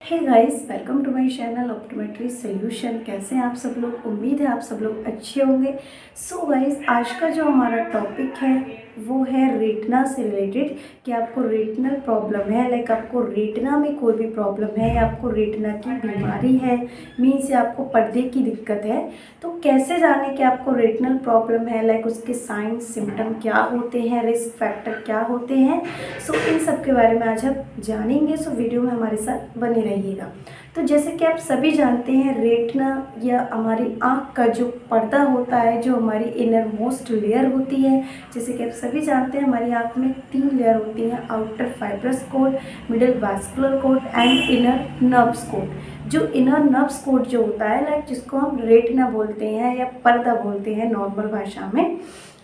Hey guys, welcome to my channel optometry solution. कैसे हैं आप सब लोग? उम्मीद है आप सब लोग अच्छे होंगे। सो गाइस, आज का जो हमारा टॉपिक है वो है रेटिना से रिलेटेड कि आपको रेटिनल प्रॉब्लम है, लाइक आपको रेटिना में कोई भी प्रॉब्लम है या आपको रेटिना की बीमारी है, मीन्स आपको पर्दे की दिक्कत है, तो कैसे जाने कि आपको रेटिनल प्रॉब्लम है, लाइक उसके साइन सिम्टम क्या होते हैं, रिस्क फैक्टर क्या होते हैं। सो इन सब के बारे में आज हम जानेंगे। सो वीडियो में हमारे साथ बने रहिएगा। तो जैसे कि आप सभी जानते हैं, रेटिना या हमारी आँख का जो पर्दा होता है, जो हमारी इनर मोस्ट लेयर होती है, जैसे कि आप सभी जानते हैं हमारी आँख में 3 लेयर होती हैं, outer fibrous coat, middle vascular coat and inner nerves coat. जो इनर नर्व्स कोट जो होता है, लाइक जिसको हम रेटिना बोलते हैं या पर्दा बोलते हैं नॉर्मल भाषा में,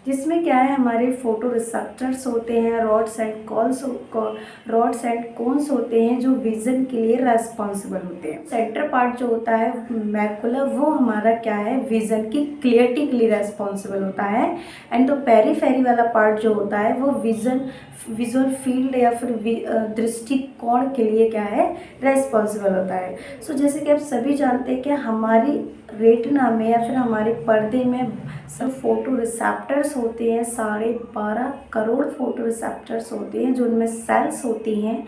जिसमें क्या है हमारे फोटो रिसेप्टर्स होते हैं, रॉड्स एंड कोन्स होते हैं जो विज़न के लिए रेस्पॉन्सिबल होते हैं। सेंटर पार्ट जो होता है मैकुला, वो हमारा क्या है, विज़न की क्लियरिटी के लिए रेस्पॉन्सिबल होता है। एंड तो पेरीफेरी वाला पार्ट जो होता है वो विजुअल फील्ड या फिर दृष्टिकोण के लिए क्या है, रेस्पॉन्सिबल होता है। सो जैसे कि आप सभी जानते हैं कि हमारी रेटिना में या फिर हमारे पर्दे में सब फोटो रिसेप्टर्स होते हैं, 12.5 करोड़ फोटो रिसेप्टर्स होते हैं, जो उनमें सेल्स होती हैं।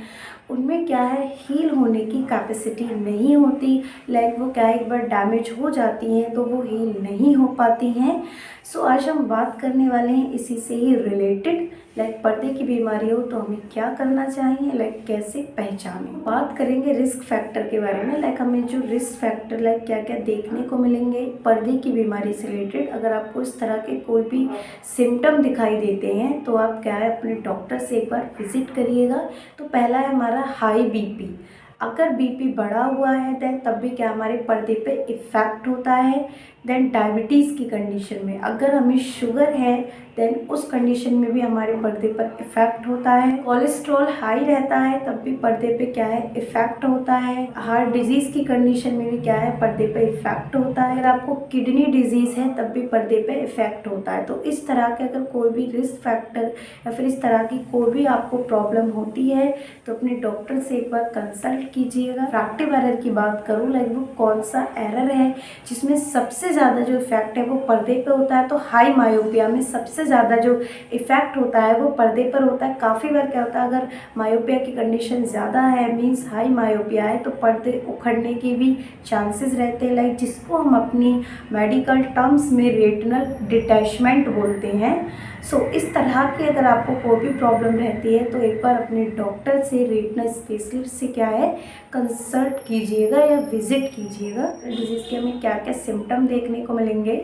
उनमें क्या है, हील होने की कैपेसिटी नहीं होती, लाइक वो क्या है, एक बार डैमेज हो जाती हैं तो वो हील नहीं हो पाती हैं। सो आज हम बात करने वाले हैं इसी से ही रिलेटेड, लाइक पर्दे की बीमारी हो तो हमें क्या करना चाहिए, लाइक कैसे पहचानें। बात करेंगे रिस्क फैक्टर के बारे में, लाइक हमें जो रिस्क फैक्टर लाइक क्या क्या देखने को मिलेंगे पर्दे की बीमारी से रिलेटेड। अगर आपको इस तरह के कोई भी सिम्टम दिखाई देते हैं तो आप क्या है, अपने डॉक्टर से एक बार विजिट करिएगा। तो पहला है हमारा हाई बीपी। अगर बीपी बढ़ा हुआ है देन तब भी क्या हमारे पर्दे पे इफ़ेक्ट होता है। देन डायबिटीज़ की कंडीशन में अगर हमें शुगर है देन उस कंडीशन में भी हमारे पर्दे पर इफ़ेक्ट होता है। कोलेस्ट्रॉल हाई रहता है तब भी पर्दे पे क्या है, इफ़ेक्ट होता है। हार्ट डिजीज़ की कंडीशन में भी क्या है, पर्दे पे इफ़ेक्ट होता है। अगर आपको किडनी डिजीज़ है तब भी पर्दे पे इफ़ेक्ट होता है। तो इस तरह के अगर कोई भी रिस्क फैक्टर या फिर इस तरह की कोई भी आपको प्रॉब्लम होती है तो अपने डॉक्टर से एक बार कंसल्ट कीजिएगा। रिफ्रैक्टिव एरर की बात करूँ, लाइक वो कौन सा एरर है जिसमें सबसे ज़्यादा जो इफेक्ट है वो पर्दे पे होता है। तो हाई मायोपिया में सबसे ज़्यादा जो इफेक्ट होता है वो पर्दे पर होता है। काफ़ी बार क्या होता है, अगर मायोपिया की कंडीशन ज़्यादा है, मीन्स हाई मायोपिया है, तो पर्दे उखड़ने की भी चांसेस रहते हैं, लाइक जिसको हम अपनी मेडिकल टर्म्स में रेटिनल डिटैचमेंट बोलते हैं। सो इस तरह की अगर आपको कोई भी प्रॉब्लम रहती है तो एक बार अपने डॉक्टर से, रेटिना स्पेशलिस्ट से क्या है, कंसल्ट कीजिएगा या विजिट कीजिएगा। डिजीज़ के हमें क्या क्या सिम्टम देखने को मिलेंगे।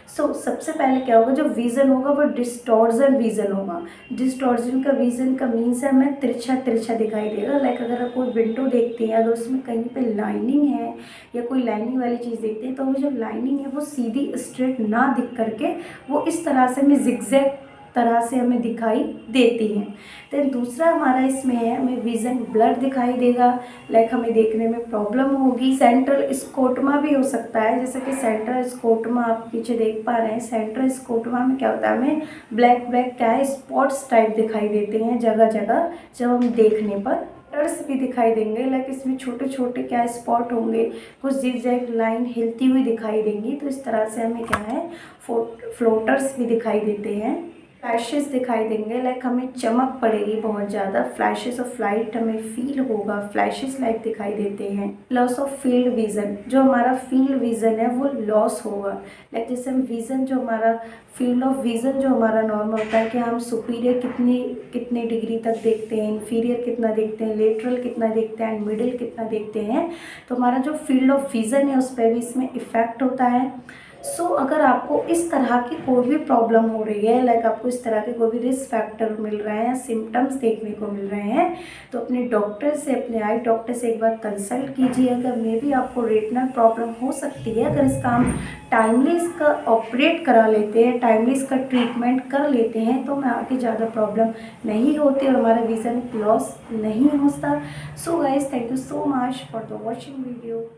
सो सबसे पहले क्या होगा, जो विज़न होगा वो डिस्टॉर्जन विज़न होगा। डिस्टॉर्जन का विज़न का मीन्स है हमें तिरछा तिरछा दिखाई देगा। लाइक अगर आप कोई विंडो देखते हैं, अगर उसमें कहीं पे लाइनिंग है या कोई लाइनिंग वाली चीज़ देखते हैं तो वो जो लाइनिंग है वो सीधी स्ट्रेट ना दिख करके वो इस तरह से हमें जिगजैग तरह से हमें दिखाई देती हैं। देन दूसरा हमारा इसमें है, हमें विज़न ब्लर दिखाई देगा, लाइक हमें देखने में प्रॉब्लम होगी। सेंट्रल स्कोटमा भी हो सकता है, जैसे कि सेंट्रल स्कोटमा आप पीछे देख पा रहे हैं। सेंट्रल स्कोटमा में क्या होता है, हमें ब्लैक ब्लैक क्या है, स्पॉट्स टाइप दिखाई देते हैं जगह जगह जब हम देखने पर। फ्लोटर्स भी दिखाई देंगे, लाइक इसमें छोटे छोटे क्या स्पॉट होंगे, कुछ जिगजैग लाइन हिलती हुई दिखाई देंगी। तो इस तरह से हमें क्या है, फ्लोटर्स भी दिखाई देते हैं। फ्लैशेस दिखाई देंगे, लाइक हमें चमक पड़ेगी बहुत ज़्यादा, फ्लैशेस ऑफ लाइट हमें फील होगा, फ्लैशेस लाइट दिखाई देते हैं। लॉस ऑफ फील्ड विज़न, जो हमारा फील्ड विज़न है वो लॉस होगा। लाइक जैसे हम विज़न जो हमारा फील्ड ऑफ विज़न जो हमारा नॉर्मल होता है कि हम सुपीरियर कितने डिग्री तक देखते हैं, इन्फीरियर कितना देखते हैं, लेटरल कितना देखते हैं एंड मिडिल कितना देखते हैं, तो हमारा जो फील्ड ऑफ विज़न है उस पर भी इसमें इफ़ेक्ट होता है। सो अगर आपको इस तरह की कोई भी प्रॉब्लम हो रही है, लाइक आपको इस तरह के कोई भी रिस्क फैक्टर मिल रहे हैं, सिम्टम्स देखने को मिल रहे हैं, तो अपने डॉक्टर से, अपने आई डॉक्टर से एक बार कंसल्ट कीजिए। अगर मे भी आपको रेटिनल प्रॉब्लम हो सकती है, अगर इसका हम टाइमली इसका ऑपरेट करा लेते हैं, टाइमली इसका ट्रीटमेंट कर लेते हैं तो हमें आगे ज़्यादा प्रॉब्लम नहीं होती और हमारा विज़न लॉस नहीं होता। So guys, thank you so much for the watching video.